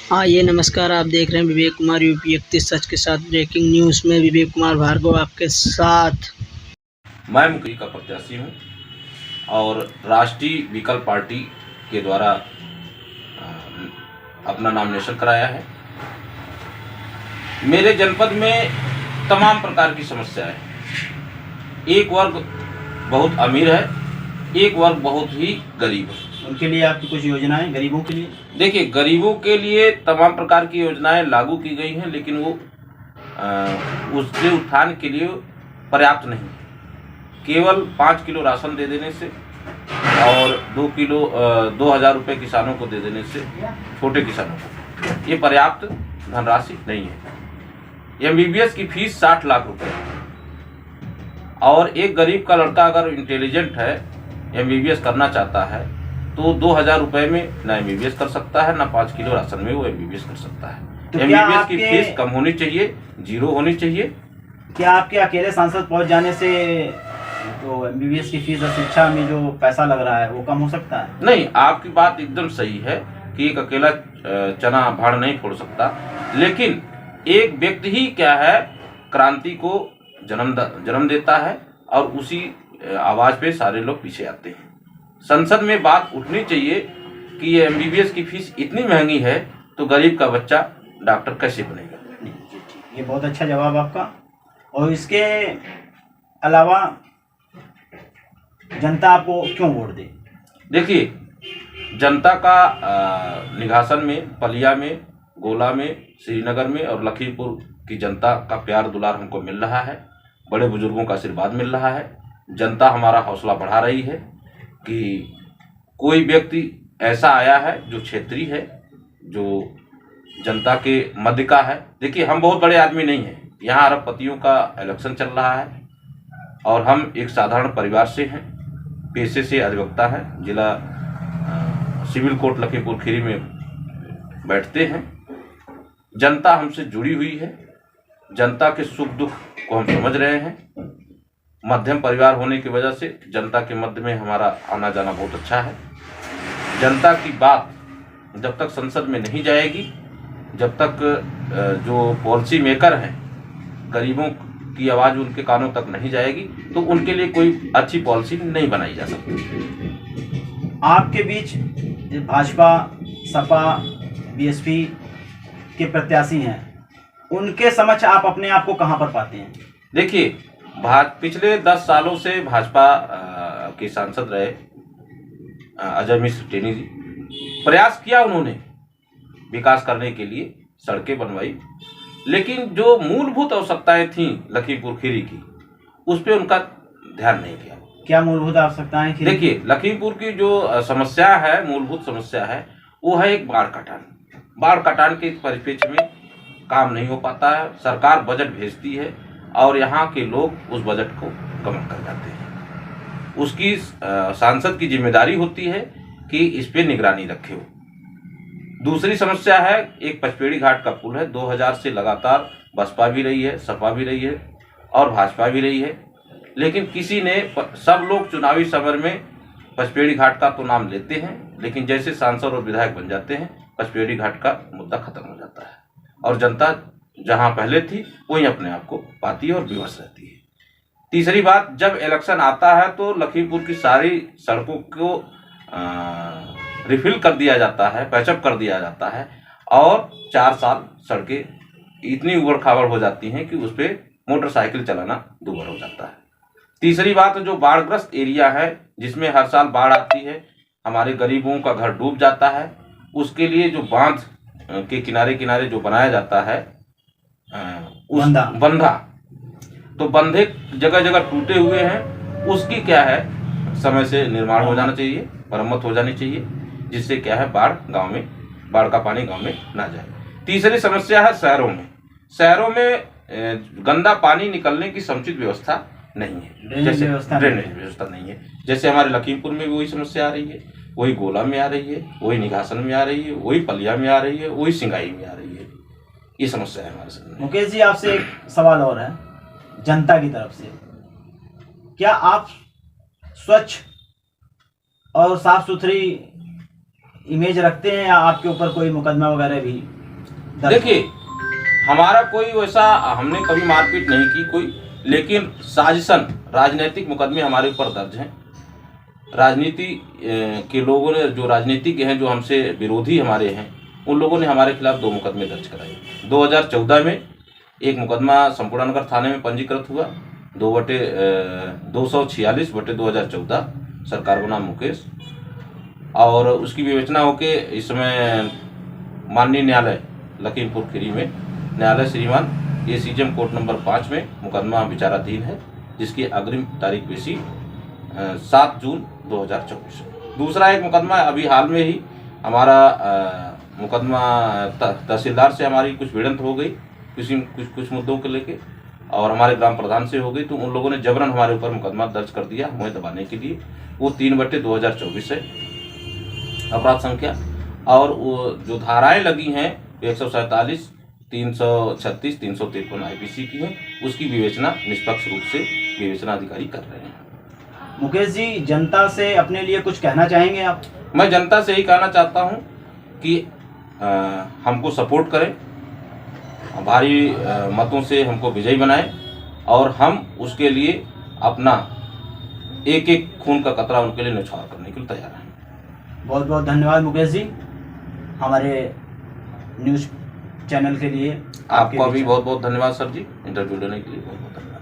ये नमस्कार। आप देख रहे हैं विवेक कुमार यूपी 31 सच के साथ। ब्रेकिंग न्यूज़ में विवेक कुमार भार्गव आपके साथ। मैं मुखी का प्रत्याशी हूं और राष्ट्रीय विकल्प पार्टी के द्वारा अपना नामिनेशन कराया है। मेरे जनपद में तमाम प्रकार की समस्या है। एक वर्ग बहुत अमीर है, एक वर्ग बहुत ही गरीब है। उनके लिए आपकी कुछ योजनाएं गरीबों के लिए? देखिए, गरीबों के लिए तमाम प्रकार की योजनाएं लागू की गई हैं, लेकिन वो उसके उत्थान के लिए पर्याप्त नहीं है। केवल 5 किलो राशन दे देने से और 2,000 रुपये किसानों को दे देने से, छोटे किसानों को, ये पर्याप्त धनराशि नहीं है। MBBS की फीस 60 लाख रुपए है और एक गरीब का लड़का अगर इंटेलिजेंट है, MBBS करना चाहता है, तो 2,000 रुपये में ना MBBS कर सकता है, ना 5 किलो राशन में वो MBBS कर सकता है। तो MBBS की फीस कम होनी चाहिए, 0 होनी चाहिए। क्या आपके अकेले सांसद पहुंच जाने से तो MBBS की फीस और शिक्षा में जो पैसा लग रहा है वो कम हो सकता है? नहीं, आपकी बात एकदम सही है कि एक अकेला चना भाड़ नहीं फोड़ सकता, लेकिन एक व्यक्ति ही क्या है, क्रांति को जन्म देता है और उसी आवाज पे सारे लोग पीछे आते हैं। संसद में बात उठनी चाहिए कि ये MBBS की फीस इतनी महंगी है तो गरीब का बच्चा डॉक्टर कैसे बनेगा। ये बहुत अच्छा जवाब आपका। और इसके अलावा जनता आपको क्यों वोट दे? देखिए, जनता का निघासन में, पलिया में, गोला में, श्रीनगर में और लखीमपुर की जनता का प्यार दुलार हमको मिल रहा है। बड़े बुजुर्गों का आशीर्वाद मिल रहा है। जनता हमारा हौसला बढ़ा रही है कि कोई व्यक्ति ऐसा आया है जो क्षेत्रीय है, जो जनता के मध्य का है। देखिए, हम बहुत बड़े आदमी नहीं हैं। यहाँ अरबपतियों का इलेक्शन चल रहा है और हम एक साधारण परिवार से हैं, पेशे से अधिवक्ता हैं, जिला सिविल कोर्ट लखीमपुर खीरी में बैठते हैं। जनता हमसे जुड़ी हुई है, जनता के सुख दुख को हम समझ रहे हैं। मध्यम परिवार होने की वजह से जनता के मध्य में हमारा आना जाना बहुत अच्छा है। जनता की बात जब तक संसद में नहीं जाएगी, जब तक जो पॉलिसी मेकर हैं, गरीबों की आवाज़ उनके कानों तक नहीं जाएगी, तो उनके लिए कोई अच्छी पॉलिसी नहीं बनाई जा सकती। आपके बीच भाजपा, सपा, BSP के प्रत्याशी हैं, उनके समक्ष आप अपने आप को कहां पर पाते हैं? देखिए, पिछले 10 सालों से भाजपा के सांसद रहे अजय मिश्र टेनी जी, प्रयास किया उन्होंने विकास करने के लिए, सड़कें बनवाई, लेकिन जो मूलभूत आवश्यकताएं थीं लखीमपुर खीरी की, उस पर उनका ध्यान नहीं दिया। क्या मूलभूत आवश्यकताएं थी? देखिए, लखीमपुर की जो समस्या है, मूलभूत समस्या है, वो है एक बाढ़ कटान। बाढ़ कटान के परिप्रेक्ष्य में काम नहीं हो पाता है। सरकार बजट भेजती है और यहाँ के लोग उस बजट को कम कर जाते हैं। उसकी सांसद की जिम्मेदारी होती है कि इस पे निगरानी रखे हो। दूसरी समस्या है, एक पचपेड़ी घाट का पुल है। 2000 से लगातार बसपा भी रही है, सपा भी रही है और भाजपा भी रही है, लेकिन किसी ने, सब लोग चुनावी समर में पचपेड़ी घाट का तो नाम लेते हैं, लेकिन जैसे सांसद और विधायक बन जाते हैं, पचपेड़ी घाट का मुद्दा खत्म हो जाता है और जनता जहां पहले थी वहीं अपने आप को पाती है और विवश रहती है। तीसरी बात, जब इलेक्शन आता है तो लखीमपुर की सारी सड़कों को रिफिल कर दिया जाता है, पैचअप कर दिया जाता है और 4 साल सड़कें इतनी उबड़ खाबड़ हो जाती हैं कि उस पर मोटरसाइकिल चलाना दूभर हो जाता है। तीसरी बात, जो बाढ़ग्रस्त एरिया है, जिसमें हर साल बाढ़ आती है, हमारे गरीबों का घर डूब जाता है, उसके लिए जो बांध के किनारे किनारे जो बनाया जाता है, उस बंधा, तो बंधे जगह जगह टूटे हुए हैं, उसकी क्या है, समय से निर्माण हो जाना चाहिए, मरम्मत हो जानी चाहिए, जिससे क्या है, बाढ़ का पानी गांव में ना जाए। तीसरी समस्या है शहरों में गंदा पानी निकलने की समुचित व्यवस्था नहीं है। जैसे ड्रेनेज व्यवस्था नहीं है। जैसे हमारे लखीमपुर में भी वही समस्या आ रही है, वही गोला में आ रही है, वही निघासन में आ रही है, वही पलिया में आ रही है, वही सिंगाई में आ रही है। ये समस्या है हमारे सामने। मुकेश जी, आपसे एक सवाल और है जनता की तरफ से। क्या आप स्वच्छ और साफ सुथरी इमेज रखते हैं या आपके ऊपर कोई मुकदमा वगैरह भी दर्ज है? देखिए, हमारा कोई वैसा, हमने कभी मारपीट नहीं की कोई, लेकिन साजिशन राजनीतिक मुकदमे हमारे ऊपर दर्ज हैं। राजनीति के लोगों ने, जो राजनीतिज्ञ हैं, जो हमसे विरोधी हमारे हैं, उन लोगों ने हमारे खिलाफ 2 मुकदमे दर्ज कराए। 2014 में एक मुकदमा संपूर्णानगर थाने में पंजीकृत हुआ 246/2014, सरकार का नाम मुकेश, और उसकी विवेचना होके इस समय माननीय न्यायालय लखीमपुर खीरी में न्यायालय श्रीमान ACJM कोर्ट नंबर 5 में मुकदमा विचाराधीन है, जिसकी अग्रिम तारीख पेशी 7 जून 2024। दूसरा एक मुकदमा अभी हाल में ही हमारा मुकदमा तहसीलदार से हमारी कुछ भिड़ंत हो गई कुछ मुद्दों को लेके, और हमारे ग्राम प्रधान से हो गई, तो उन लोगों ने जबरन हमारे ऊपर मुकदमा दर्ज कर दिया हमें दबाने के लिए। वो 3/2024 है अपराध संख्या, और वो जो धाराएं लगी हैं 147, 336, 353 IPC की है, उसकी विवेचना निष्पक्ष रूप से विवेचना अधिकारी कर रहे हैं। मुकेश जी, जनता से अपने लिए कुछ कहना चाहेंगे आप? मैं जनता से यही कहना चाहता हूं कि हमको सपोर्ट करें, भारी मतों से हमको विजयी बनाएं, और हम उसके लिए अपना एक एक खून का कतरा उनके लिए न्यौछावर करने के लिए तैयार हैं। बहुत बहुत धन्यवाद मुकेश जी, हमारे न्यूज़ चैनल के लिए। आपका भी बहुत बहुत धन्यवाद सर जी, इंटरव्यू लेने के लिए बहुत बहुत धन्यवाद।